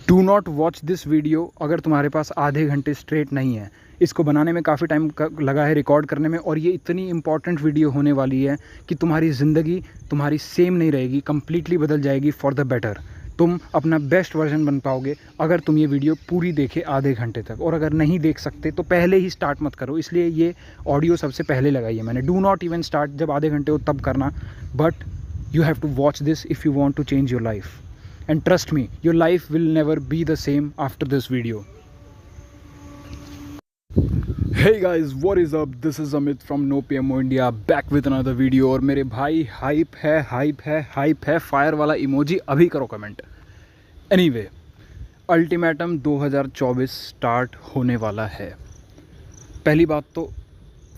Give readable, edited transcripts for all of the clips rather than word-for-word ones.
Do not watch this video अगर तुम्हारे पास आधे घंटे स्ट्रेट नहीं है। इसको बनाने में काफ़ी टाइम लगा है, रिकॉर्ड करने में, और ये इतनी इंपॉर्टेंट वीडियो होने वाली है कि तुम्हारी ज़िंदगी तुम्हारी सेम नहीं रहेगी, कम्प्लीटली बदल जाएगी फॉर द बेटर। तुम अपना बेस्ट वर्जन बन पाओगे अगर तुम ये वीडियो पूरी देखे आधे घंटे तक, और अगर नहीं देख सकते तो पहले ही स्टार्ट मत करो। इसलिए ये ऑडियो सबसे पहले लगाई है मैंने। डू नॉट इवन स्टार्ट, जब आधे घंटे हो तब करना, but you have to watch this if you want to change your life. And trust me, your life will never be the same after this video. Hey guys, what is up? This is Amit from No PMO India, back with another video. और मेरे भाई hype है fire वाला emoji अभी करो comment. Anyway, ultimatum 2024 start होने वाला है। पहली बात तो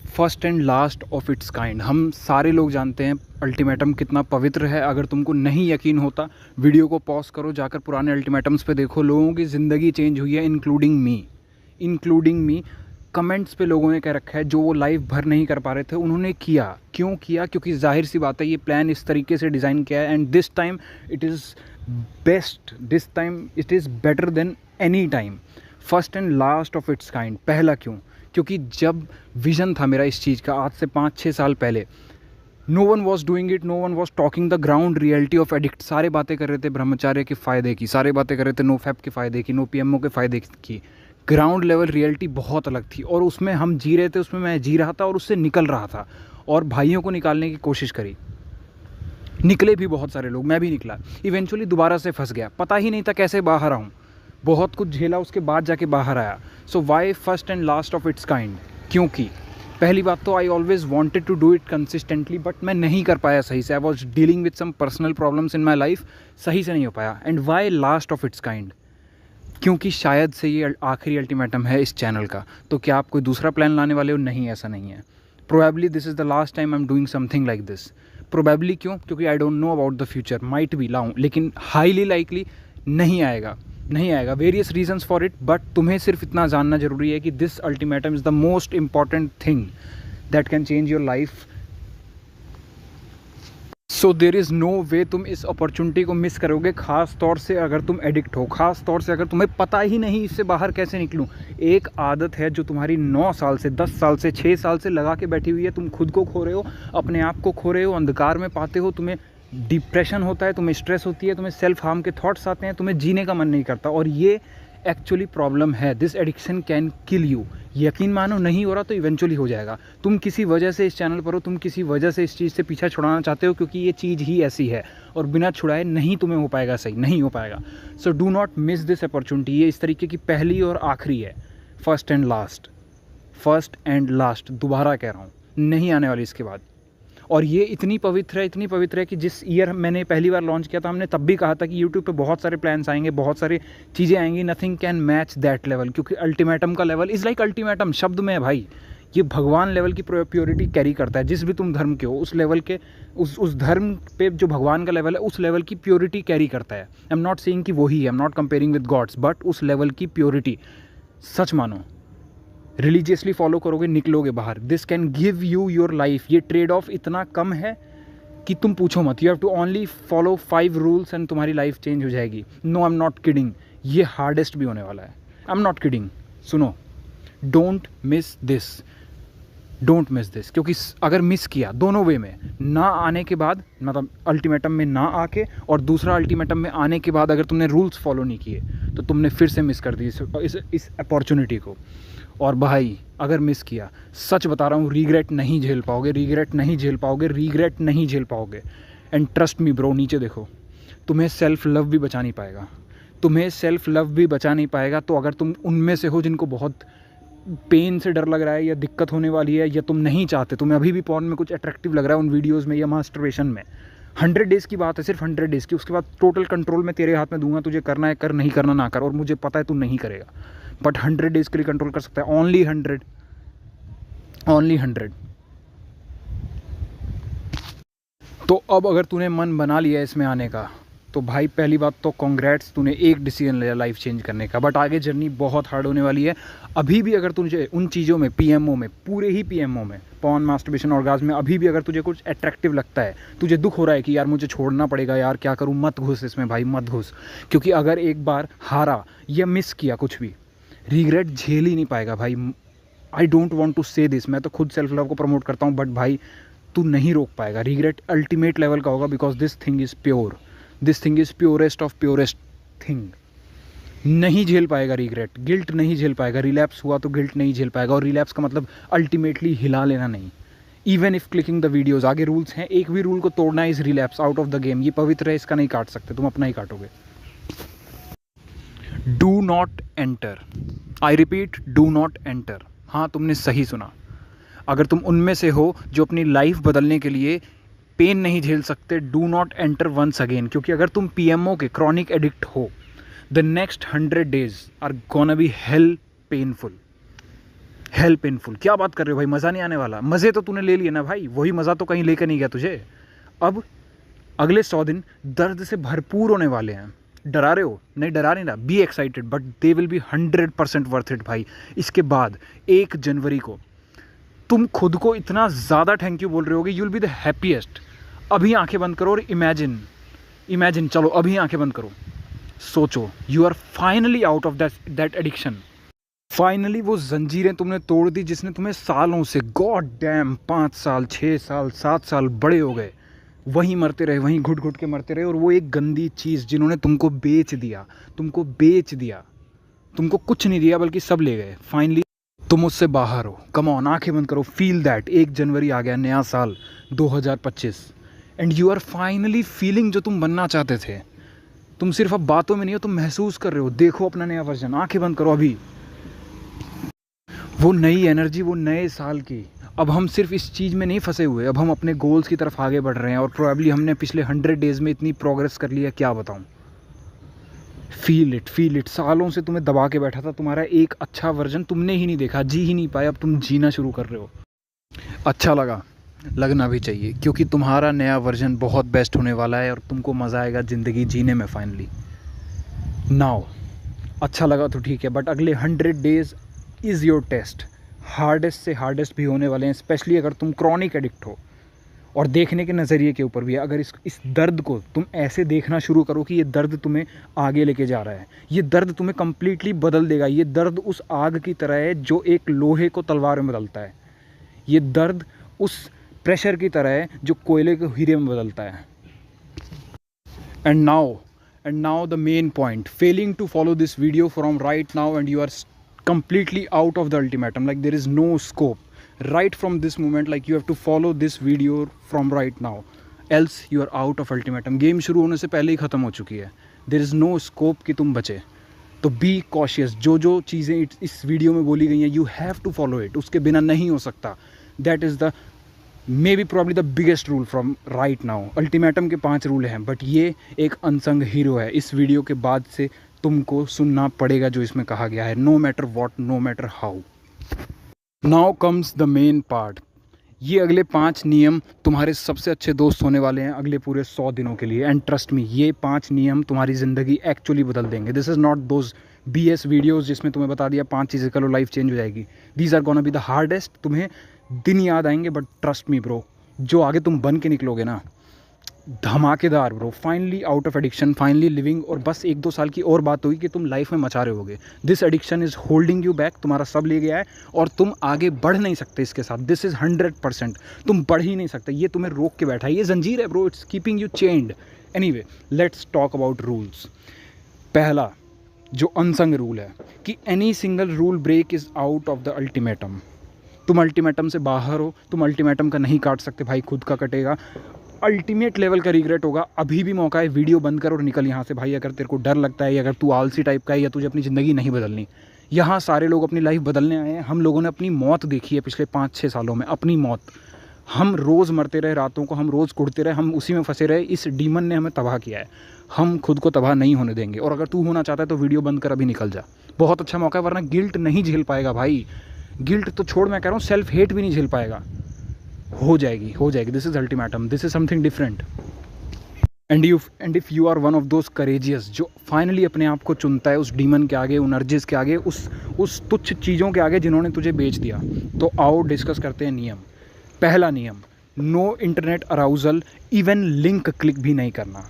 first and last of its kind. हम सारे लोग जानते हैं अल्टीमेटम कितना पवित्र है। अगर तुमको नहीं यकीन होता, वीडियो को पॉज करो, जाकर पुराने अल्टीमेटम्स पे देखो। लोगों की ज़िंदगी चेंज हुई है, इंक्लूडिंग मी। कमेंट्स पे लोगों ने कह रखा है जो वो लाइव भर नहीं कर पा रहे थे उन्होंने किया। क्यों किया? क्योंकि जाहिर सी बात है ये प्लान इस तरीके से डिज़ाइन किया है, and this time it is best, this time it is better than any time. First and last of its kind. पहला क्यों? क्योंकि जब विज़न था मेरा इस चीज़ का आज से 5-6 साल पहले, no one was doing it, no one was talking the ground reality of addict. सारे बातें कर रहे थे ब्रह्मचार्य के फ़ायदे की, सारे बातें कर रहे थे नो फैप के फ़ायदे की, नो पीएमओ के फ़ायदे की। ग्राउंड लेवल रियलिटी बहुत अलग थी, और उसमें हम जी रहे थे, उसमें मैं जी रहा था और उससे निकल रहा था, और भाइयों को निकालने की कोशिश करी। निकले भी बहुत सारे लोग, मैं भी निकला। इवेंचुअली दोबारा से फंस गया, पता ही नहीं था कैसे बाहर आऊँ। बहुत कुछ झेला, उसके बाद जाके बाहर आया। So why first and last of its kind? क्योंकि पहली बात तो I always wanted to do it consistently, but मैं नहीं कर पाया सही से। I was dealing with some personal problems in my life, सही से नहीं हो पाया। And why last of its kind? क्योंकि शायद से ये आखिरी अल्टीमेटम है इस चैनल का। तो क्या आप कोई दूसरा प्लान लाने वाले हो? नहीं, ऐसा नहीं है। Probably this is the last time I am doing something like this. Probably क्यों? क्योंकि I don't know about the future, might भी लाऊं, लेकिन हाईली लाइकली नहीं आएगा। Various reasons for it, but तुम्हें सिर्फ इतना जानना जरूरी है कि this ultimatum is the most important thing that can change your life. So there is no way तुम इस अपॉर्चुनिटी को मिस करोगे, ख़ास तौर से अगर तुम एडिक्ट हो, ख़ास तौर से अगर तुम्हें पता ही नहीं इससे बाहर कैसे निकलूं। एक आदत है जो तुम्हारी 9 साल से, 10 साल से, 6 साल से लगा के बैठी हुई है। तुम खुद को खो रहे हो, अपने आप को खो रहे हो, अंधकार में पाते हो, तुम्हें डिप्रेशन होता है, तुम्हें स्ट्रेस होती है, तुम्हें सेल्फ हार्म के थॉट्स आते हैं, तुम्हें जीने का मन नहीं करता, और ये एक्चुअली प्रॉब्लम है। This addiction can kill you. यकीन मानो, नहीं हो रहा तो इवेंचुअली हो जाएगा। तुम किसी वजह से इस चैनल पर हो, तुम किसी वजह से इस चीज़ से पीछा छुड़ाना चाहते हो, क्योंकि ये चीज़ ही ऐसी है, और बिना छुड़ाए नहीं तुम्हें हो पाएगा, सही नहीं हो पाएगा। So do not miss this opportunity. ये इस तरीके की पहली और आखिरी है, फर्स्ट एंड लास्ट। दोबारा कह रहा हूँ, नहीं आने वाली इसके बाद। और ये इतनी पवित्र है कि जिस ईयर मैंने पहली बार लॉन्च किया था, हमने तब भी कहा था कि यूट्यूब पे बहुत सारे प्लान्स आएंगे, बहुत सारी चीज़ें आएंगी, nothing can match that level. क्योंकि अल्टीमेटम का लेवल इज़ लाइक अल्टीमेटम शब्द में है भाई, ये भगवान लेवल की प्योरिटी कैरी करता है। जिस भी तुम धर्म के हो, उस लेवल के, उस धर्म पे जो भगवान का लेवल है, उस लेवल की प्योरिटी कैरी करता है। आई एम नॉट सेइंग कि वही है, I am not comparing with gods, but उस लेवल की प्योरिटी, सच मानो, रिलीजियसली फॉलो करोगे, निकलोगे बाहर। This can give you your life. ये ट्रेड ऑफ इतना कम है कि तुम पूछो मत। You have to only follow 5 rules and तुम्हारी लाइफ चेंज हो जाएगी। No, I am not kidding, ये हार्डेस्ट भी होने वाला है। I am not kidding. सुनो, डोंट मिस दिस, क्योंकि अगर मिस किया दोनों वे में, ना आने के बाद, मतलब अल्टीमेटम में ना आके, और दूसरा अल्टीमेटम में आने के बाद अगर तुमने रूल्स फॉलो नहीं किए, तो तुमने फिर से मिस कर दी इस अपॉर्चुनिटी को। और भाई, अगर मिस किया, सच बता रहा हूँ, रीग्रेट नहीं झेल पाओगे। एंड ट्रस्ट मी ब्रो, नीचे देखो, तुम्हें सेल्फ लव भी बचा नहीं पाएगा। तो अगर तुम उनमें से हो जिनको बहुत पेन से डर लग रहा है, या दिक्कत होने वाली है, या तुम नहीं चाहते, तुम्हें अभी भी पॉर्न में कुछ अट्रैक्टिव लग रहा है उन वीडियोज़ में या मास्टरबेशन में, 100 डेज़ की बात है, सिर्फ 100 डेज़ की। उसके बाद टोटल कंट्रोल मैं तेरे हाथ में दूंगा, तुझे करना है कर, नहीं करना ना कर, और मुझे पता है तू नहीं करेगा, बट 100 डेज़ के लिए कंट्रोल कर सकता है। ओनली 100। तो अब अगर तूने मन बना लिया इसमें आने का, तो भाई पहली बात तो कॉन्ग्रेट्स, तूने एक डिसीजन लिया लाइफ चेंज करने का, बट आगे जर्नी बहुत हार्ड होने वाली है। अभी भी अगर तुझे उन चीज़ों में, पीएमओ में, पूरे ही पीएमओ में, पॉर्न, मास्टरबेशन, ऑर्गाज्म में अभी भी अगर तुझे कुछ अट्रैक्टिव लगता है, तुझे दुख हो रहा है कि यार मुझे छोड़ना पड़ेगा, यार क्या करूँ, मत घुस इसमें भाई, मत घुस। क्योंकि अगर एक बार हारा या मिस किया कुछ भी, रिग्रेट झेल ही नहीं पाएगा भाई। आई डोंट वॉन्ट टू से दिस, मैं तो खुद सेल्फ लव को प्रमोट करता हूँ, बट भाई तू नहीं रोक पाएगा। रिग्रेट अल्टीमेट लेवल का होगा, because this thing is pure, this thing is purest of purest thing. नहीं झेल पाएगा रिग्रेट, गिल्ट नहीं झेल पाएगा। रिलैप्स हुआ तो गिल्ट नहीं झेल पाएगा, और रिलैप्स का मतलब अल्टीमेटली हिला लेना नहीं। Even if clicking the videos, आगे रूल्स हैं, एक भी रूल को तोड़ना is relapse, out of the game. ये पवित्र है, इसका नहीं काट सकते, तुम अपना ही काटोगे। Do not enter, I repeat, do not enter. हाँ, तुमने सही सुना। अगर तुम उनमें से हो जो अपनी लाइफ बदलने के लिए पेन नहीं झेल सकते, do not enter once again. क्योंकि अगर तुम पीएमओ के क्रॉनिक एडिक्ट हो, the next 100 days are gonna be hell painful. Hell painful, क्या बात कर रहे हो भाई, मज़ा नहीं आने वाला। मज़े तो तूने ले लिए ना भाई, वही मज़ा तो कहीं लेकर नहीं गया तुझे। अब अगले 100 दिन दर्द से भरपूर होने वाले हैं। डरा रहे हो? नहीं, डरा नहीं रहा, be excited, but they will be 100% worth it भाई। इसके बाद 1 जनवरी को तुम खुद को इतना ज़्यादा थैंक यू बोल रहे होगे, you will be the happiest. अभी आंखें बंद करो और इमेजिन, चलो अभी आंखें बंद करो, सोचो, you are finally out of that addiction. Finally वो जंजीरें तुमने तोड़ दी जिसने तुम्हें सालों से, गॉड डैम, 5 साल, 6 साल, 7 साल बड़े हो गए, वहीं मरते रहे, वहीं घुट घुट के मरते रहे। और वो एक गंदी चीज़ जिन्होंने तुमको बेच दिया, तुमको कुछ नहीं दिया बल्कि सब ले गए। फाइनली तुम उससे बाहर हो। कम ऑन, आंखें बंद करो, फील दैट। 1 जनवरी आ गया, नया साल 2025, and you are finally feeling जो तुम बनना चाहते थे। तुम सिर्फ अब बातों में नहीं हो, तुम महसूस कर रहे हो। देखो अपना नया वर्जन, आंखें बंद करो अभी। वो नई एनर्जी, वो नए साल की। अब हम सिर्फ इस चीज़ में नहीं फंसे हुए, अब हम अपने गोल्स की तरफ आगे बढ़ रहे हैं। और प्रोबेबली हमने पिछले 100 days में इतनी प्रोग्रेस कर ली है, क्या बताऊँ। Feel it. सालों से तुम्हें दबा के बैठा था, तुम्हारा एक अच्छा वर्जन तुमने ही नहीं देखा, जी ही नहीं पाए, अब तुम जीना शुरू कर रहे हो। अच्छा लगा, लगना भी चाहिए, क्योंकि तुम्हारा नया वर्जन बहुत बेस्ट होने वाला है और तुमको मज़ा आएगा ज़िंदगी जीने में फाइनली। नाउ अच्छा लगा तो ठीक है, बट अगले 100 days is your test. Hardest से हार्डेस्ट भी होने वाले हैं, स्पेशली अगर तुम क्रॉनिक एडिक्ट हो। और देखने के नज़रिए के ऊपर भी है। अगर इस दर्द को तुम ऐसे देखना शुरू करो कि ये दर्द तुम्हें आगे लेके जा रहा है, ये दर्द तुम्हें कम्प्लीटली बदल देगा। ये दर्द उस आग की तरह है जो एक लोहे को तलवार में बदलता है। ये दर्द उस प्रेशर की तरह है जो कोयले को हीरे में बदलता है। And now the main point, failing to follow this video from right now and you are completely out of the ultimatum, like there is no scope right from this moment, like you have to follow this video from right now, else you are out of ultimatum. Game शुरू होने से पहले ही ख़त्म हो चुकी है। there is no scope कि तुम बचे। तो बी कॉशियस, जो चीज़ें इस वीडियो में बोली गई हैं, you have to follow it, उसके बिना नहीं हो सकता। That is the maybe probably the biggest rule from right now. Ultimatum के 5 रूल हैं, बट ये एक अनसंग हीरो है। इस वीडियो के बाद से तुमको सुनना पड़ेगा जो इसमें कहा गया है, no matter what, no matter how. Now comes the main part. ये अगले 5 नियम तुम्हारे सबसे अच्छे दोस्त होने वाले हैं अगले पूरे 100 दिनों के लिए। एंड ट्रस्ट मी, ये 5 नियम तुम्हारी ज़िंदगी एक्चुअली बदल देंगे। This is not those BS videos जिसमें तुम्हें बता दिया 5 चीज़ें करो लाइफ चेंज हो जाएगी। These are gonna be the hardest. तुम्हें दिन याद आएंगे, बट ट्रस्ट मी ब्रो, जो आगे तुम बन के निकलोगे ना, धमाकेदार bro. Finally out of addiction, finally living. और बस 1-2 साल की और बात होगी कि तुम लाइफ में मचा रहे होगे। This addiction is holding you back, तुम्हारा सब ले गया है और तुम आगे बढ़ नहीं सकते इसके साथ। दिस इज़ 100%, तुम बढ़ ही नहीं सकते, ये तुम्हें रोक के बैठा है। ये जंजीर है bro, it's keeping you chained. Anyway, let's talk about rules. पहला जो अनसंग रूल है कि any single rule break is out of the ultimatum. तुम अल्टीमेटम से बाहर हो, तुम अल्टीमेटम का नहीं काट सकते भाई, खुद का कटेगा। अल्टीमेट लेवल का रिग्रेट होगा। अभी भी मौका है, वीडियो बंद कर और निकल यहाँ से भाई। अगर तेरे को डर लगता है, या अगर तू आलसी टाइप का है, या तुझे अपनी ज़िंदगी नहीं बदलनी। यहाँ सारे लोग अपनी लाइफ बदलने आए हैं। हम लोगों ने अपनी मौत देखी है पिछले 5-6 सालों में, अपनी मौत। हम रोज़ मरते रहे रातों को, हम रोज़ कुड़ते रहे, हम उसी में फंसे रहे। इस डीमन ने हमें तबाह किया है, हम खुद को तबाह नहीं होने देंगे। और अगर तू होना चाहता है तो वीडियो बंद कर, अभी निकल जा, बहुत अच्छा मौका है। वरना गिल्ट नहीं झेल पाएगा भाई। गिल्ट तो छोड़, मैं कह रहा हूँ सेल्फ हेट भी नहीं झेल पाएगा। हो जाएगी। This is ultimatum, this is something different. And if you are one of those courageous जो फाइनली अपने आप को चुनता है उस डीमन के आगे, उन अर्जिस के आगे, उस तुच्छ चीज़ों के आगे जिन्होंने तुझे बेच दिया, तो आओ डिस्कस करते हैं नियम। पहला नियम, no internet arousal, even link click भी नहीं करना।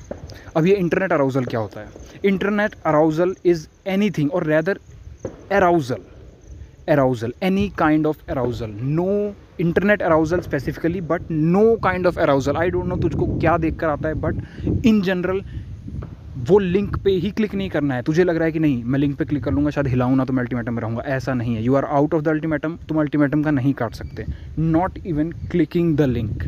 अब ये इंटरनेट अराउजल क्या होता है? इंटरनेट अराउजल इज़ एनीथिंग और rather arousal, any kind of arousal, no internet arousal specifically but no kind of arousal। I don't know तुझको क्या देख कर आता है, बट इन जनरल वो लिंक पे ही क्लिक नहीं करना है। तुझे लग रहा है कि नहीं मैं लिंक पे क्लिक कर लूँगा शायद हिलाऊँ ना तो मैं अल्टीमेटम में रहूँगा, ऐसा नहीं है। You are out of the ultimatum, तुम अल्टीमेटम का नहीं काट सकते। Not even clicking the link,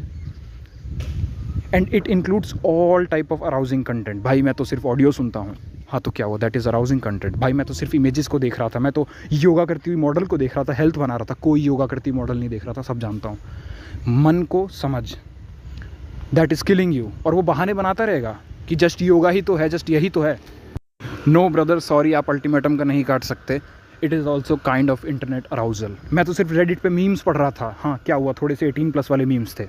and it includes all type of arousing content. भाई मैं तो सिर्फ ऑडियो सुनता हूँ, हाँ तो क्या हुआ, दैट इज़ अराउजिंग कंटेंट। भाई मैं तो सिर्फ इमेजेस को देख रहा था, मैं तो योगा करती हुई मॉडल को देख रहा था, हेल्थ बना रहा था, कोई योगा करती हुई मॉडल नहीं देख रहा था, सब जानता हूँ। मन को समझ, दैट इज़ किलिंग यू। और वो बहाने बनाता रहेगा कि जस्ट योगा ही तो है, जस्ट यही तो है। नो ब्रदर सॉरी, आप अल्टीमेटम का नहीं काट सकते। It is also kind of internet arousal. मैं तो सिर्फ रेडिट पे मीम्स पढ़ रहा था, हाँ क्या हुआ, थोड़े से 18+ वाले मीम्स थे,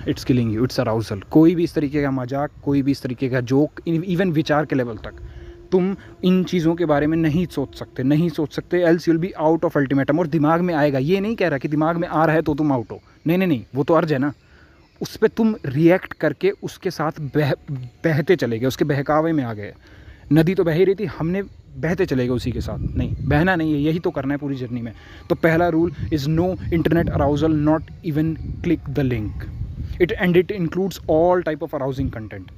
it's killing you, it's arousal. कोई भी इस तरीके का मजाक, कोई भी इस तरीके का जोक, इवन विचार के लेवल तक तुम इन चीज़ों के बारे में नहीं सोच सकते, else you'll be out of ultimatum. और दिमाग में आएगा, ये नहीं कह रहा कि दिमाग में आ रहा है तो तुम आउट हो, नहीं, वो तो अर्ज है ना, उस पर तुम रिएक्ट करके उसके साथ बहते चले गए, उसके बहकावे में आ गए। नदी तो बह ही रही थी, हमने बहते चले गए उसी के साथ। नहीं, बहना नहीं है, यही तो करना है पूरी जर्नी में। तो पहला rule is no internet arousal, not even click the link, it includes all type of arousing content.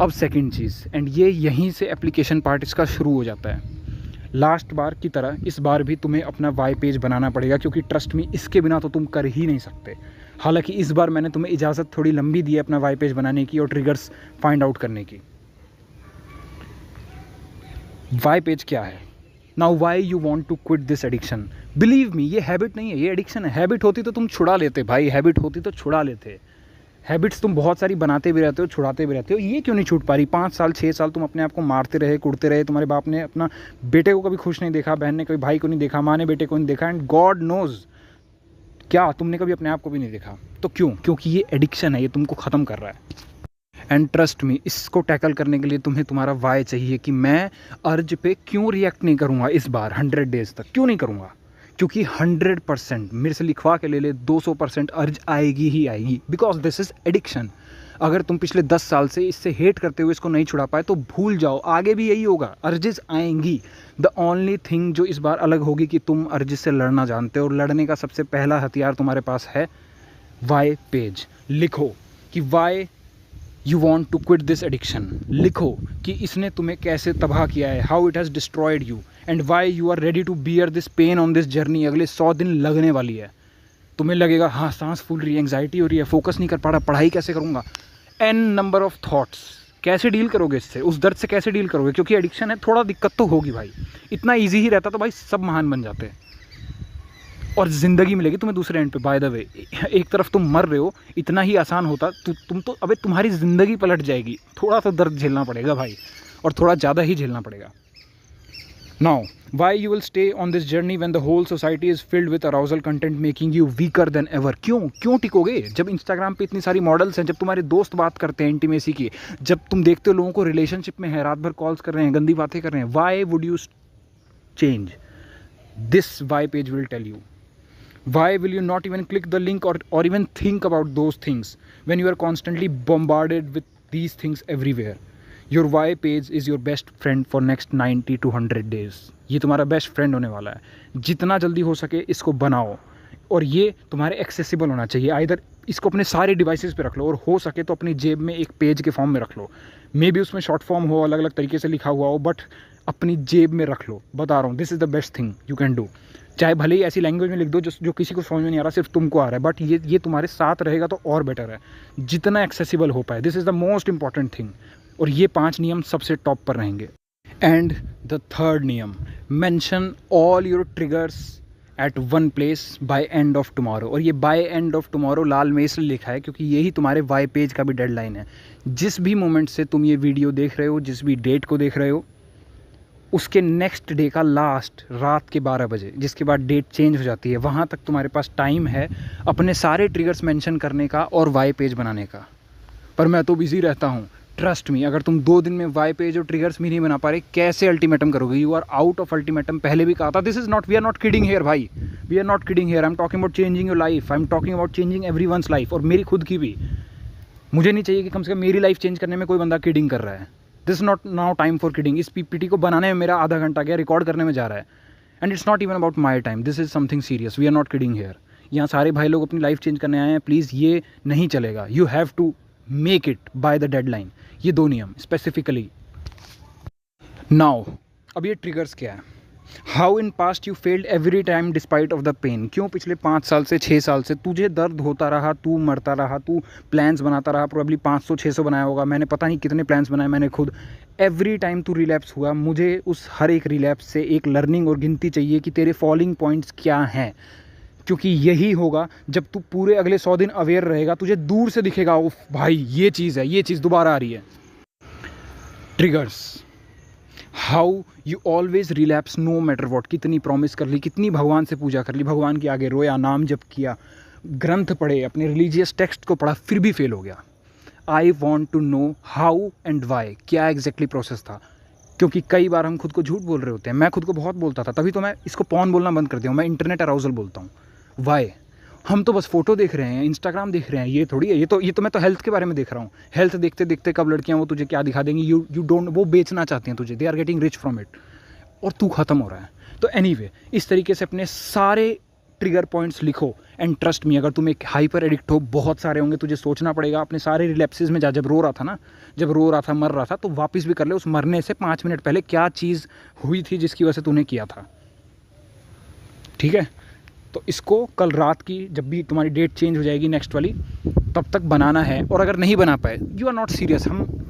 अब सेकंड चीज़, एंड ये यहीं से एप्लीकेशन पार्ट इसका शुरू हो जाता है। लास्ट बार की तरह इस बार भी तुम्हें अपना वाई पेज बनाना पड़ेगा, क्योंकि ट्रस्ट में इसके बिना तो तुम कर ही नहीं सकते। हालांकि इस बार मैंने तुम्हें इजाज़त थोड़ी लंबी दी है अपना वाई पेज बनाने की और ट्रिगर्स फाइंड आउट करने की। वाई पेज क्या है? Now why you want to quit this addiction? Believe me, ये हैबिट नहीं है, ये एडिक्शन है। हैबिट होती तो तुम छुड़ा लेते भाई, हैबिट होती तो छुड़ा लेते। हैबिट्स तुम बहुत सारी बनाते भी रहते हो, छुड़ाते भी रहते हो, ये क्यों नहीं छूट पा रही? 5 साल 6 साल तुम अपने आप को मारते रहे, कुड़ते रहे, तुम्हारे बाप ने अपना बेटे को कभी खुश नहीं देखा, बहन ने कभी भाई को नहीं देखा, माँ ने बेटे को नहीं देखा, एंड गॉड नोज क्या तुमने कभी अपने आप को भी नहीं देखा। तो क्यों? क्योंकि ये एडिक्शन है, ये तुमको ख़त्म कर रहा है। एंड ट्रस्ट मी, इसको टैकल करने के लिए तुम्हें तुम्हारा वाई चाहिए कि मैं अर्ज पे क्यों रिएक्ट नहीं करूँगा इस बार 100 डेज़ तक, क्यों नहीं करूँगा? क्योंकि 100% मेरे से लिखवा के ले 200% अर्ज आएगी ही आएगी, बिकॉज दिस इज़ एडिक्शन। अगर तुम पिछले 10 साल से इससे हेट करते हुए इसको नहीं छुड़ा पाए तो भूल जाओ, आगे भी यही होगा, अर्जेस आएंगी। द ओनली थिंग जो इस बार अलग होगी कि तुम अर्जेस से लड़ना जानते हो, और लड़ने का सबसे पहला हथियार तुम्हारे पास है वाई पेज। लिखो कि why you want to quit this addiction, लिखो कि इसने तुम्हें कैसे तबाह किया है, how it has destroyed you, and why you are ready to bear this pain on this journey. अगले 100 दिन लगने वाली है, तुम्हें लगेगा हाँ सांस फूल रही है, एंग्जाइटी हो रही है, फोकस नहीं कर पा रहा, पढ़ाई कैसे करूँगा, एन नंबर ऑफ थॉट्स। कैसे डील करोगे इससे, उस दर्द से कैसे डील करोगे? क्योंकि एडिक्शन है, थोड़ा दिक्कत तो होगी भाई। इतना ईजी ही रहता तो भाई सब महान बन जाते हैं, और ज़िंदगी मिलेगी तुम्हें दूसरे एंड पे। बाय द वे, एक तरफ तुम मर रहे हो, इतना ही आसान होता तुम तो अबे तुम्हारी ज़िंदगी पलट जाएगी। थोड़ा सा दर्द झेलना पड़ेगा भाई, और थोड़ा ज़्यादा ही झेलना पड़ेगा। Now why you will stay on this journey when the whole society is filled with arousal content making you weaker than ever? क्यों टिकोगे जब इंस्टाग्राम पे इतनी सारी मॉडल्स हैं, जब तुम्हारे दोस्त बात करते हैं इंटीमेसी की, जब तुम देखते हो लोगों को रिलेशनशिप में है, रात भर कॉल्स कर रहे हैं, गंदी बातें कर रहे हैं? Why would you change? This why page will tell you. Why will you not even click the link or even think about those things when you are constantly bombarded with these things everywhere? Your why page is your best friend for next 90 to 100 days. ये तुम्हारा best friend होने वाला है। जितना जल्दी हो सके इसको बनाओ, और ये तुम्हारे एक्सेसिबल होना चाहिए। आइदर इसको अपने सारे डिवाइसेस पे रख लो, और हो सके तो अपनी जेब में एक पेज के फॉर्म में रख लो। मे बी उसमें शॉर्ट फॉर्म हो, अलग अलग तरीके से लिखा हुआ हो, बट अपनी जेब में रख लो। बता रहा हूँ, this is the best thing you can do. चाहे भले ही ऐसी लैंग्वेज में लिख दो जो किसी को समझ में नहीं आ रहा, सिर्फ तुमको आ रहा है, बट ये तुम्हारे साथ रहेगा तो और बेटर है, जितना एक्सेसिबल हो पाए। This is the most important thing, और ये 5 नियम सबसे टॉप पर रहेंगे। एंड द थर्ड नियम, mention all your triggers at one place by end of tomorrow. और ये बाय एंड ऑफ टुमारो लाल में इसलिए लिखा है क्योंकि यही तुम्हारे वाई पेज का भी डेडलाइन है। जिस भी मोमेंट से तुम ये वीडियो देख रहे हो, जिस भी डेट को देख रहे हो, उसके नेक्स्ट डे का लास्ट रात के 12 बजे, जिसके बाद डेट चेंज हो जाती है, वहाँ तक तुम्हारे पास टाइम है अपने सारे ट्रिगर्स मेंशन करने का और वाई पेज बनाने का। पर मैं तो बिज़ी रहता हूँ, ट्रस्ट मी, अगर तुम 2 दिन में वाई पे जो ट्रिगर्स भी नहीं बना पा रहे, कैसे अल्टीमेटम करोगे? You are out of ultimatum. पहले भी कहा था, this is not, we are not kidding here भाई, we are not kidding here. I am talking about changing your life, I am talking about changing everyone's life, और मेरी खुद की भी। मुझे नहीं चाहिए कि कम से कम मेरी लाइफ चेंज करने में कोई बंदा किडिंग कर रहा है। This not now time for kidding. इस पीपीटी को बनाने में मेरा आधा घंटा गया, रिकॉर्ड करने में जा रहा है, and it's not even about my time, this is something serious. We are not kidding here. यहाँ सारे भाई लोग अपनी लाइफ चेंज करने आए हैं, प्लीज़ ये नहीं चलेगा। You have to make it by the deadline. ये 2 नियम स्पेसिफिकली। नाउ अब ये ट्रिगर्स क्या है? How in past you failed every time despite of the pain. क्यों पिछले 5 साल से 6 साल से तुझे दर्द होता रहा, तू मरता रहा, तू प्लान्स बनाता रहा, प्रोबेबली 500-600 बनाया होगा, मैंने पता नहीं कितने प्लान्स बनाए मैंने खुद। एवरी टाइम तू रिलैप्स हुआ, मुझे उस हर एक रिलैप्स से एक लर्निंग और गिनती चाहिए कि तेरे फॉलिंग पॉइंट्स क्या हैं, क्योंकि यही होगा जब तू पूरे अगले 100 दिन अवेयर रहेगा, तुझे दूर से दिखेगा ओ भाई ये चीज़ है, ये चीज़ दोबारा आ रही है। Triggers, how you always relapse no matter what. कितनी प्रॉमिस कर ली, कितनी भगवान से पूजा कर ली, भगवान के आगे रोया, नाम जप किया, ग्रंथ पढ़े, अपने रिलीजियस टेक्स्ट को पढ़ा, फिर भी फेल हो गया। I want to know how and why, क्या एग्जैक्टली प्रोसेस था। क्योंकि कई बार हम खुद को झूठ बोल रहे होते हैं। मैं खुद को बहुत बोलता था, तभी तो मैं इसको पॉन बोलना बंद कर दिया हूँ, मैं इंटरनेट अराउजल बोलता हूँ। वाई? हम तो बस फोटो देख रहे हैं, इंस्टाग्राम देख रहे हैं, ये थोड़ी है। ये तो मैं तो हेल्थ के बारे में देख रहा हूँ। हेल्थ देखते देखते कब लड़कियाँ वो तुझे क्या दिखा देंगी, यू डोंट, वो बेचना चाहती हैं तुझे, they are getting rich from it, और तू खत्म हो रहा है। तो एनीवे, इस तरीके से अपने सारे ट्रिगर पॉइंट्स लिखो, एंड ट्रस्ट मी, अगर तुम एक हाइपर एडिक्ट हो, बहुत सारे होंगे, तुझे सोचना पड़ेगा अपने सारे रिलैप्सेस में। जब रो रहा था ना, जब रो रहा था, मर रहा था, तो वापस भी कर ले उस मरने से 5 मिनट पहले क्या चीज़ हुई थी जिसकी वजह से तूने किया था। ठीक है? तो इसको कल रात की जब भी तुम्हारी डेट चेंज हो जाएगी नेक्स्ट वाली, तब तक बनाना है। और अगर नहीं बना पाए, यू आर नॉट सीरियस,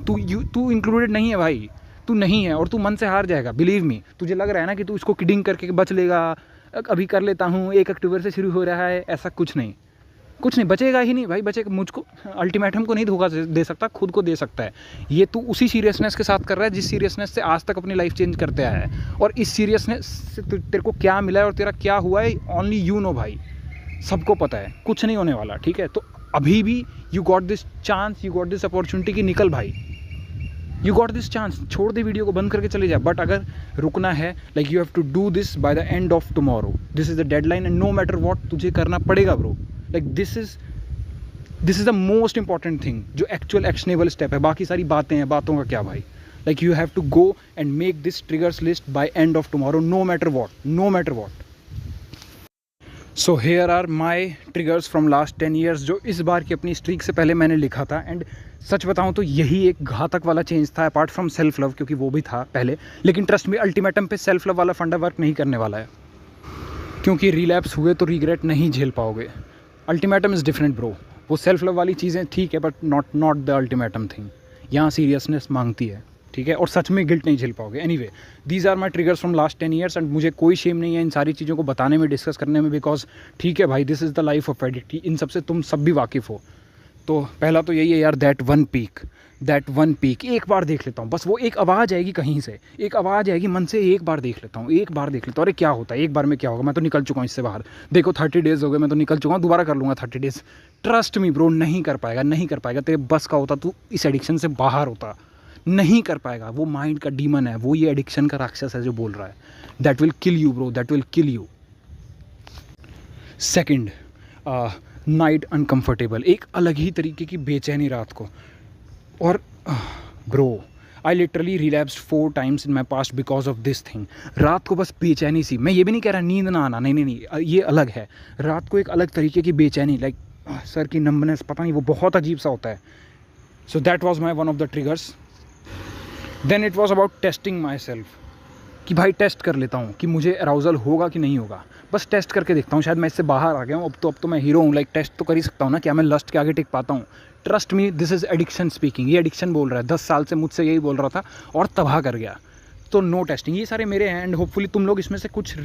तू इंक्लूडेड नहीं है भाई, तू नहीं है, और तू मन से हार जाएगा। बिलीव मी, तुझे लग रहा है ना कि तू इसको किडिंग करके बच लेगा, अभी कर लेता हूँ, 1 अक्टूबर से शुरू हो रहा है, ऐसा कुछ नहीं, कुछ नहीं बचेगा ही नहीं भाई। बचेगा, मुझको अल्टीमेटम को नहीं धोखा दे सकता, खुद को दे सकता है। ये तू उसी सीरियसनेस के साथ कर रहा है जिस सीरियसनेस से आज तक अपनी लाइफ चेंज करते आया है, और इस सीरियसनेस से तेरे को क्या मिला है और तेरा क्या हुआ है, ओनली यू नो भाई, सबको पता है, कुछ नहीं होने वाला। ठीक है? तो अभी भी you got this chance, you got this opportunity कि निकल भाई, यू गॉट दिस चांस। छोड़ दे वीडियो को, बंद करके चले जा। बट अगर रुकना है, like you have to do this by the end of tomorrow, this is the deadline, and no matter what तुझे करना पड़ेगा bro. Like this is the most important thing, जो एक्चुअल एक्शनेबल स्टेप है। बाकी सारी बातें हैं, बातों का क्या भाई। Like you have to go and make this triggers list by end of tomorrow, no matter what, no matter what. So here are my triggers from last 10 years, जो इस बार की अपनी स्ट्रीक से पहले मैंने लिखा था। एंड सच बताऊं तो यही एक घातक वाला चेंज था, अपार्ट फ्रॉम सेल्फ लव, क्योंकि वो भी था पहले। लेकिन ट्रस्ट मी, अल्टीमेटम पे सेल्फ लव वाला फंडा वर्क नहीं करने वाला है, क्योंकि रिलैप्स हुए तो रिग्रेट नहीं झेल पाओगे। Ultimatum is different bro. वो सेल्फ लव वाली चीज़ें ठीक है, but not the ultimatum thing. यहाँ सीरियसनेस मांगती है, ठीक है, और सच में गिल्ट नहीं झेल पाओगे। Anyway, these are my triggers from last 10 years, and मुझे कोई शेम नहीं है इन सारी चीज़ों को बताने में, डिस्कस करने में, बिकॉज ठीक है भाई, this is the life of addict, इन सबसे तुम सब भी वाकिफ़ हो। तो पहला तो यही है यार, दैट वन पीक एक बार देख लेता हूँ बस। वो एक आवाज़ आएगी कहीं से, एक आवाज़ आएगी मन से, एक बार देख लेता हूँ, एक बार देख लेता हूँ, अरे क्या होता है, एक बार में क्या होगा, मैं तो निकल चुका हूँ इससे बाहर। देखो 30 डेज़ हो गए, मैं तो निकल चुका हूँ, दोबारा कर लूँगा 30 डेज़। ट्रस्ट मी ब्रो, नहीं कर पाएगा, नहीं कर पाएगा। तेरे बस का होता, तू इस एडिक्शन से बाहर होता, नहीं कर पाएगा। वो माइंड का डीमन है, वो ये एडिक्शन का राक्षस है जो बोल रहा है। That will kill you bro, that will kill you. Second, night uncomfortable, एक अलग ही तरीके की बेचैनी रात को। और bro, I literally relapsed 4 times in my past because of this thing. रात को बस बेचैनी सी, मैं ये भी नहीं कह रहा नींद ना आना, नहीं, ये अलग है। रात को एक अलग तरीके की बेचैनी, लाइक सर की नंबनेस, पता नहीं, वो बहुत अजीब सा होता है। So that was my one of the triggers. Then it was about testing myself, कि भाई टेस्ट कर लेता हूँ कि मुझे अराउजल होगा कि नहीं होगा, बस टेस्ट करके देखता हूँ, शायद मैं इससे बाहर आ गया हूँ, अब तो मैं हीरो हूँ, लाइक टेस्ट तो कर ही सकता हूँ ना, क्या मैं लस्ट के आगे टिक पाता हूँ। Trust me, this is addiction speaking, ये एडिक्शन बोल रहा है, 10 साल से मुझसे यही बोल रहा था और तबाह कर गया। तो नो टेस्टिंग, ये सारे मेरे हैं, एंड होपफुली तुम लोग इसमें से कुछ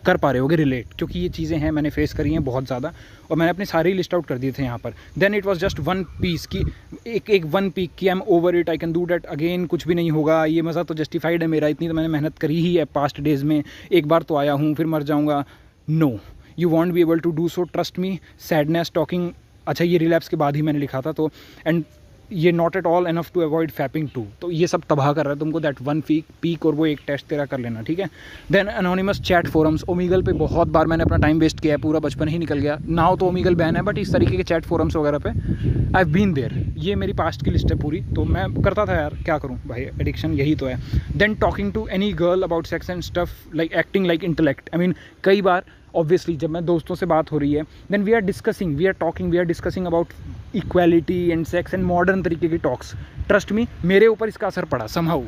कर पा रहे होगे रिलेट, क्योंकि ये चीज़ें हैं, मैंने फेस करी हैं बहुत ज़्यादा, और मैंने अपने सारे ही लिस्ट आउट कर दिए थे यहाँ पर। Then it was just one piece की, एक वन पीक की, I am over it, I can do that again, कुछ भी नहीं होगा, ये मज़ा तो जस्टिफाइड है मेरा, इतनी तो मैंने मेहनत करी ही है पास्ट डेज़ में, एक बार तो आया हूँ, फिर मर जाऊँगा। No, you won't be able to do so, trust me. Sadness, talking, अच्छा ये रिलैप्स के बाद ही मैंने लिखा था, तो एंड ये not at all enough to avoid fapping to. तो ये सब तबाह कर रहा है तुमको, दैट वन पीक और वो एक टेस्ट तेरा कर लेना, ठीक है। देन अनोनिमस चैट फोरम्स, ओमीगल पे बहुत बार मैंने अपना टाइम वेस्ट किया है, पूरा बचपन ही निकल गया। नाउ तो ओमीगल बैन है, बट इस तरीके के चैट फोरम्स वगैरह पे आई हैव बीन देयर। ये मेरी पास्ट की लिस्ट है पूरी, तो मैं करता था यार, क्या करूँ भाई, एडिक्शन यही तो है। Then talking to any girl about sex and stuff, like acting like intellect. I mean कई बार ऑब्वियसली जब मैं दोस्तों से बात हो रही है, then we are discussing about equality and sex and modern तरीके की टॉक्स। ट्रस्ट मी, मेरे ऊपर इसका असर पड़ा समहाउ।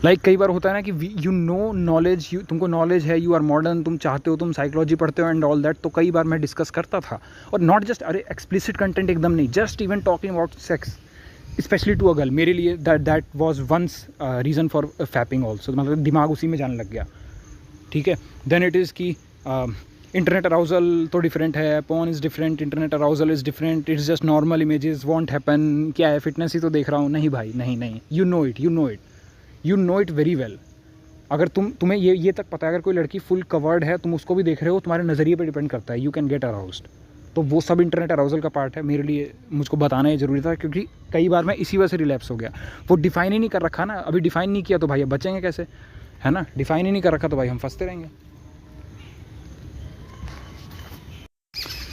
लाइक कई बार होता है ना कि यू नो नॉलेज, तुमको नॉलेज है, यू आर मॉडर्न, तुम चाहते हो, तुम साइकोलॉजी पढ़ते हो एंड ऑल दैट, तो कई बार मैं डिस्कस करता था। और नॉट जस्ट अरे एक्सप्लिसिट कंटेंट एकदम नहीं, just even talking about sex specially to a girl, मेरे लिए that was once reason for fapping also. मतलब दिमाग उसी में जाने लग गया, ठीक है। देन इट इज़ की इंटरनेट अराउजल तो डिफरेंट है, porn is different, internet arousal is different, it's just normal images won't happen. क्या है, फिटनेस ही तो देख रहा हूँ। नहीं भाई, नहीं, you know it very well. अगर तुम्हें ये तक पता है, अगर कोई लड़की फुल कवर्ड है, तुम उसको भी देख रहे हो, तुम्हारे नज़रिए पे डिपेंड करता है, यू कैन गेट अराउज्ड। तो वो सब इंटरनेट अराउजल का पार्ट है। मेरे लिए मुझको बताना ये ज़रूरी था, क्योंकि कई बार मैं इसी वजह से रिलैप्स हो गया। वो डिफाइन ही नहीं कर रखा ना, अभी डिफाइन नहीं किया तो भाई अब बचेंगे कैसे, है ना। डिफाइन ही नहीं कर रखा तो भाई हम फंसते रहेंगे।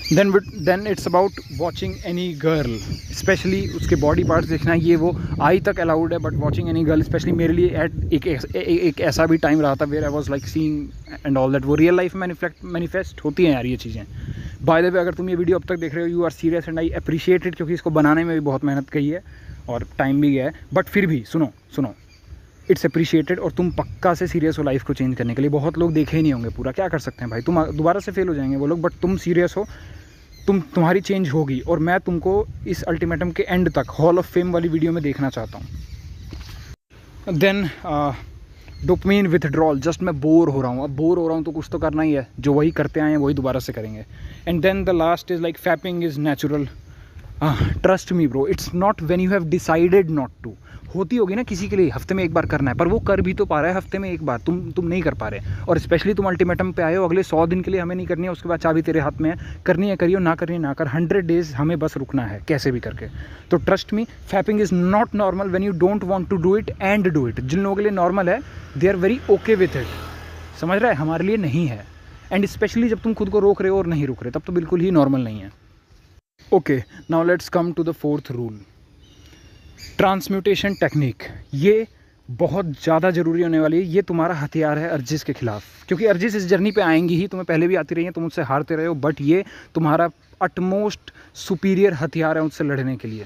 Then it's about watching any girl, specially उसके बॉडी पार्ट्स देखना, ये वो आई तक अलाउड है, but watching any girl specially मेरे लिए एट एक ऐसा भी टाइम रहा था where I was like seeing and all that. वो रियल लाइफ में मैनिफेस्ट होती हैं यार ये चीज़ें। बाय द वे, अगर तुम ये वीडियो अब तक देख रहे हो, you are serious and I appreciate it, क्योंकि इसको बनाने में भी बहुत मेहनत की है और टाइम भी गया है। बट फिर भी सुनो, इट्स अप्रिशिएटेड, और तुम पक्का से सीरियस हो लाइफ को चेंज करने के लिए। बहुत लोग देखे ही नहीं होंगे पूरा, क्या कर सकते हैं भाई, तुम दोबारा से फेल हो जाएंगे वो लोग, बट तुम सीरियस हो, तुम्हारी चेंज होगी। और मैं तुमको इस अल्टीमेटम के एंड तक हॉल ऑफ फेम वाली वीडियो में देखना चाहता हूँ। देन डोपामाइन विथड्रॉल, जस्ट मैं बोर हो रहा हूँ, अब बोर हो रहा हूँ तो कुछ तो करना ही है, जो वही करते आए हैं वही दोबारा से करेंगे। And then the last is like fapping is natural. Trust me bro, it's not when you have decided not to. होती होगी ना किसी के लिए हफ्ते में एक बार करना है, पर वो कर भी तो पा रहा है हफ्ते में एक बार, तुम नहीं कर पा रहे। और स्पेशली तुम अल्टीमेटम पे आए हो, अगले 100 दिन के लिए हमें नहीं करनी है, उसके बाद चाबी तेरे हाथ में है, करनी है करियो, ना करनी है ना कर। 100 डेज हमें बस रुकना है कैसे भी करके। तो trust me, fapping is not normal when you don't want to do it and do it. जिन लोगों के लिए नॉर्मल है, they are very okay with it, समझ रहा है, हमारे लिए नहीं है। एंड स्पेशली जब तुम खुद को रोक रहे हो और नहीं रुक रहे, तब तो बिल्कुल ही नॉर्मल नहीं है। Okay, now let's come to the 4th rule, transmutation technique. ये बहुत ज़्यादा ज़रूरी होने वाली है, ये तुम्हारा हथियार है अर्जिस के खिलाफ, क्योंकि अर्जिस इस जर्नी पे आएंगी ही, तुम्हें पहले भी आती रही है, तुम उससे हारते रहे हो, बट ये तुम्हारा अटमोस्ट सुपीरियर हथियार है उससे लड़ने के लिए।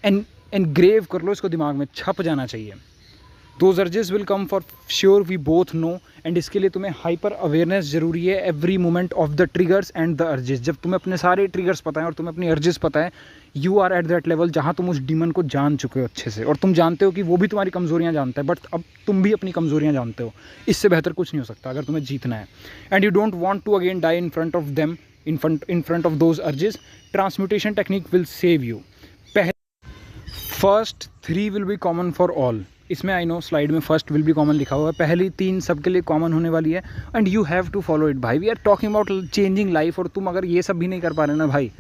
एनग्रेव कर लो इसको, दिमाग में छप जाना चाहिए। Those urges will come for sure, we both know. And इसके लिए तुम्हें हाइपर अवेयरनेस ज़रूरी है, every moment of the triggers and the urges. जब तुम्हें अपने सारे ट्रिगर्स पता है और तुम्हें अपनी अर्जेस पता है, you are at that level जहाँ तुम उस डीमन को जान चुके हो अच्छे से, और तुम जानते हो कि वो भी तुम्हारी कमज़ोरियाँ जानता है, बट अब तुम भी अपनी कमज़ोरियाँ जानते हो। इससे बेहतर कुछ नहीं हो सकता अगर तुम्हें जीतना है। And you don't want to again die in front of them, in front of those urges. Transmutation technique will save you. First 3 will be common for all. इसमें आई नो स्लाइड में फर्स्ट विल बी कॉमन लिखा हुआ है, पहली 3 सबके लिए common होने वाली है, and you have to follow it भाई। We are talking about changing life, और तुम अगर ये सब भी नहीं कर पा रहे ना भाई,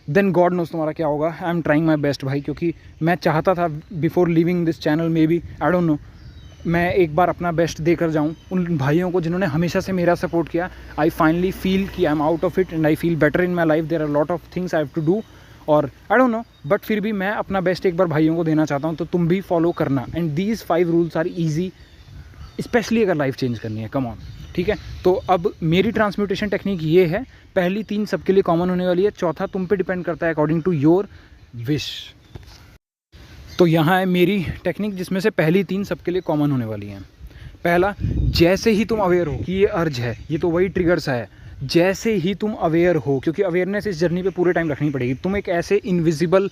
देन गॉड नोस तुम्हारा क्या होगा। I am trying my best भाई, क्योंकि मैं चाहता था before living this channel, maybe I don't know, मैं एक बार अपना बेस्ट देकर जाऊँ उन भाइयों को जिन्होंने हमेशा से मेरा सपोर्ट किया। आई फाइनली फील कि I am out of it and I feel better in my life. There are lot of things I have to do, और आई डोंट नो, बट फिर भी मैं अपना बेस्ट एक बार भाइयों को देना चाहता हूँ, तो तुम भी फॉलो करना। And these 5 rules are easy, specially अगर लाइफ चेंज करनी है, कम ऑन, ठीक है। तो अब मेरी ट्रांसम्यूटेशन टेक्निक ये है, पहली 3 सबके लिए कॉमन होने वाली है, चौथा तुम पे डिपेंड करता है अकॉर्डिंग टू योर विश। तो यहाँ है मेरी टेक्निक, जिसमें से पहली 3 सबके लिए कॉमन होने वाली हैं। पहला, जैसे ही तुम अवेयर हो कि ये अर्ज है, ये तो वही ट्रिगर्स है, जैसे ही तुम अवेयर हो, क्योंकि अवेयरनेस इस जर्नी पे पूरे टाइम रखनी पड़ेगी। तुम एक ऐसे इनविजिबल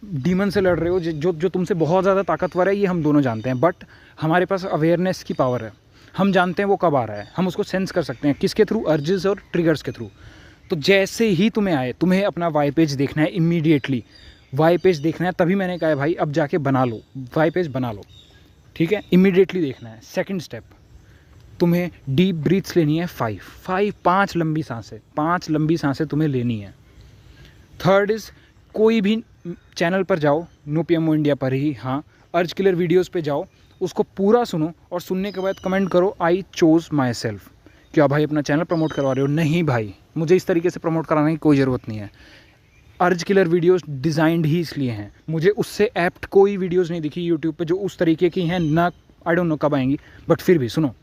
डीमन से लड़ रहे हो जो तुमसे बहुत ज़्यादा ताकतवर है, ये हम दोनों जानते हैं, बट हमारे पास अवेयरनेस की पावर है, हम जानते हैं वो कब आ रहा है, हम उसको सेंस कर सकते हैं, किसके थ्रू, अर्जेस और ट्रिगर्स के थ्रू। तो जैसे ही तुम्हें आए, तुम्हें अपना वाई पेज देखना है, इमीडिएटली वाई पेज देखना है। तभी मैंने कहा है भाई अब जाके बना लो, वाई पेज बना लो, ठीक है, इमीडिएटली देखना है। सेकंड स्टेप, तुम्हें डीप ब्रीथ्स लेनी है, 5 लंबी सांसें, 5 लंबी सांसें तुम्हें लेनी है। थर्ड इज़ कोई भी चैनल पर जाओ, नो पीएमओ इंडिया पर ही, हाँ, अर्ज किलर वीडियोज़ पे जाओ, उसको पूरा सुनो और सुनने के बाद कमेंट करो आई चोज़ माई सेल्फ। क्या भाई अपना चैनल प्रमोट करवा रहे हो? नहीं भाई, मुझे इस तरीके से प्रमोट कराने की कोई ज़रूरत नहीं है। अर्ज किलर वीडियोस डिज़ाइंड ही इसलिए हैं, मुझे उससे एप्ट कोई वीडियोस नहीं दिखी यूट्यूब पे जो उस तरीके की हैं ना। आई डोंट नो कब आएंगी, बट फिर भी सुनो,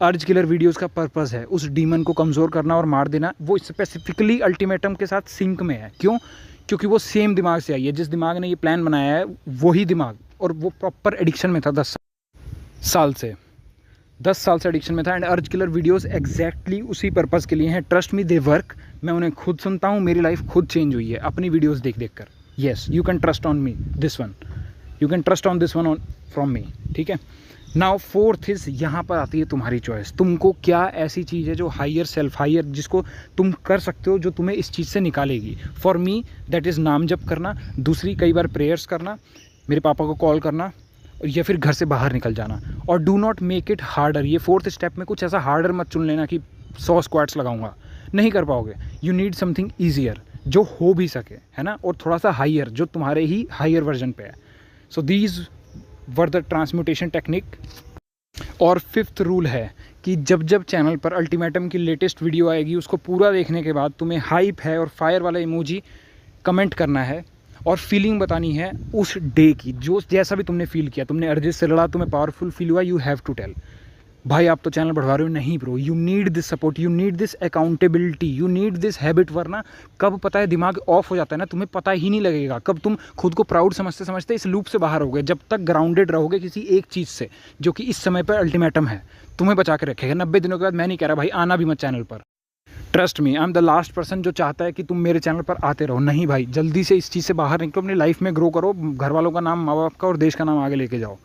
अर्ज किलर वीडियोस का पर्पस है उस डीमन को कमज़ोर करना और मार देना। वो स्पेसिफिकली अल्टीमेटम के साथ सिंक में है। क्यों? क्योंकि वो सेम दिमाग से आई है, जिस दिमाग ने ये प्लान बनाया है वही दिमाग, और वो प्रॉपर एडिक्शन में था 10 साल से 10 साल से एडिक्शन में था। एंड अर्ज किलर वीडियोस एग्जैक्टली उसी पर्पस के लिए हैं। Trust me, they work. मैं उन्हें खुद सुनता हूँ, मेरी लाइफ खुद चेंज हुई है अपनी वीडियोस देख देख कर। Yes, you can trust on me this one, you can trust on this one on from me, ठीक है। नाउ फोर्थ इज, यहाँ पर आती है तुम्हारी चॉइस। तुमको क्या ऐसी चीज़ है जो हायर सेल्फ, हायर, जिसको तुम कर सकते हो, जो तुम्हें इस चीज़ से निकालेगी। फॉर मी दैट इज़ नाम जप करना, दूसरी कई बार प्रेयर्स करना, मेरे पापा को कॉल करना, या फिर घर से बाहर निकल जाना। और do not make it harder. ये फोर्थ स्टेप में कुछ ऐसा हार्डर मत चुन लेना कि 100 स्क्वाट्स लगाऊंगा, नहीं कर पाओगे। यू नीड समथिंग ईजियर जो हो भी सके, है ना, और थोड़ा सा हाइयर जो तुम्हारे ही हाइयर वर्जन पे है। So these were the transmutation technique. और फिफ्थ रूल है कि जब जब चैनल पर अल्टीमेटम की लेटेस्ट वीडियो आएगी, उसको पूरा देखने के बाद तुम्हें हाइप है और फायर वाला इमोजी कमेंट करना है और फीलिंग बतानी है उस डे की, जो जैसा भी तुमने फील किया। तुमने अरिजीत से लड़ा, तुम्हें पावरफुल फील हुआ, यू हैव टू टेल। भाई आप तो चैनल बढ़वा रहे हो, नहीं bro, you need this support, you need this accountability, you need this habit. वरना कब पता है दिमाग ऑफ हो जाता है ना, तुम्हें पता ही नहीं लगेगा कब तुम खुद को प्राउड समझते समझते इस लूप से बाहर होगे। जब तक ग्राउंडेड रहोगे किसी एक चीज़ से जो कि इस समय पर अल्टीमेटम है, तुम्हें बचा के रखेगा। 90 दिनों के बाद मैं नहीं कह रहा भाई आना भी मत चैनल पर। Trust me, I am the last person जो चाहता है कि तुम मेरे चैनल पर आते रहो। नहीं भाई, जल्दी से इस चीज़ से बाहर निकलो, अपनी लाइफ में ग्रो करो, घर वालों का नाम, माँ बाप का और देश का नाम आगे लेके जाओ।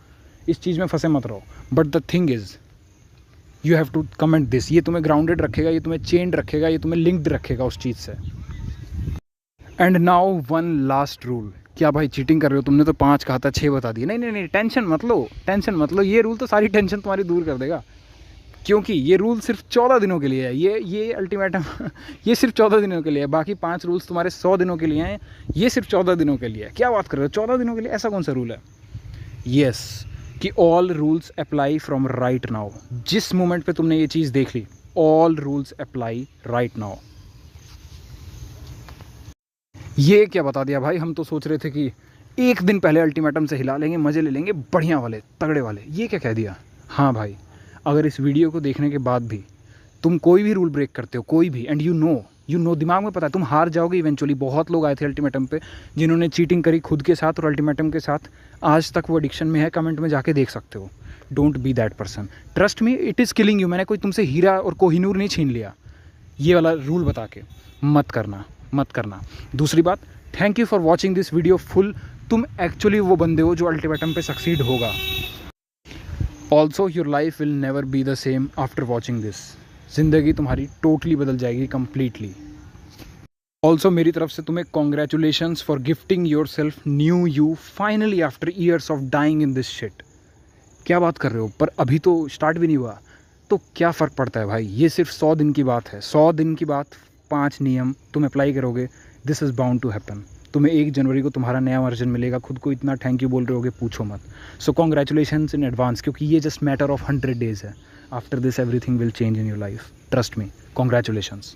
इस चीज़ में फंसे मत रहो। But the thing is you have to comment this. ये तुम्हें ग्राउंडेड रखेगा, ये तुम्हें चेंड रखेगा, ये तुम्हें लिंक्ड रखेगा उस चीज़ से। And now one last rule. क्या भाई चीटिंग कर रहे हो? तुमने तो 5 कहा था, 6 बता दिए। नहीं नहीं नहीं, टेंशन मत लो, टेंशन मत लो। ये रूल तो सारी टेंशन तुम्हारी दूर कर देगा, क्योंकि ये रूल सिर्फ 14 दिनों के लिए है। ये अल्टीमेटम ये सिर्फ 14 दिनों के लिए है। बाकी 5 रूल्स तुम्हारे 100 दिनों के लिए हैं, ये सिर्फ 14 दिनों के लिए है। क्या बात कर रहे हो, 14 दिनों के लिए? ऐसा कौन सा रूल है? यस, कि all rules apply from right now. जिस मोमेंट पे तुमने ये चीज़ देख ली, all rules apply right now. ये क्या बता दिया भाई, हम तो सोच रहे थे कि एक दिन पहले अल्टीमेटम से हिला लेंगे, मज़े ले लेंगे, बढ़िया वाले, तगड़े वाले। ये क्या कह दिया? हाँ भाई, अगर इस वीडियो को देखने के बाद भी तुम कोई भी रूल ब्रेक करते हो, कोई भी, एंड यू नो दिमाग में पता है तुम हार जाओगे इवेंचुअली। बहुत लोग आए थे अल्टीमेटम पे जिन्होंने चीटिंग करी खुद के साथ और अल्टीमेटम के साथ, आज तक वो एडिक्शन में है। कमेंट में जाके देख सकते हो। Don't be that person, trust me, it is killing you. मैंने कोई तुमसे हीरा और कोहिनूर नहीं छीन लिया। ये वाला रूल बता के मत करना, मत करना। दूसरी बात, thank you for watching this video full. तुम एक्चुअली वो बंदे हो जो अल्टीमेटम पे सक्सीड होगा। Also your life will never be the same after watching this. ज़िंदगी तुम्हारी टोटली बदल जाएगी, कम्प्लीटली। ऑल्सो मेरी तरफ से तुम्हें congratulations for gifting yourself new you finally after years of dying in this shit. क्या बात कर रहे हो? पर अभी तो स्टार्ट भी नहीं हुआ, तो क्या फ़र्क पड़ता है भाई? ये सिर्फ 100 दिन की बात है। 100 दिन की बात, 5 नियम तुम अप्लाई करोगे, this is bound to happen. तुम्हें 1 जनवरी को तुम्हारा नया वर्जन मिलेगा। खुद को इतना थैंक यू बोल रहे होगे, पूछो मत। सो कॉन्ग्रेचुलेशंस इन एडवांस, क्योंकि ये जस्ट मैटर ऑफ 100 days है। After this everything will change in your life, trust me. Congratulations.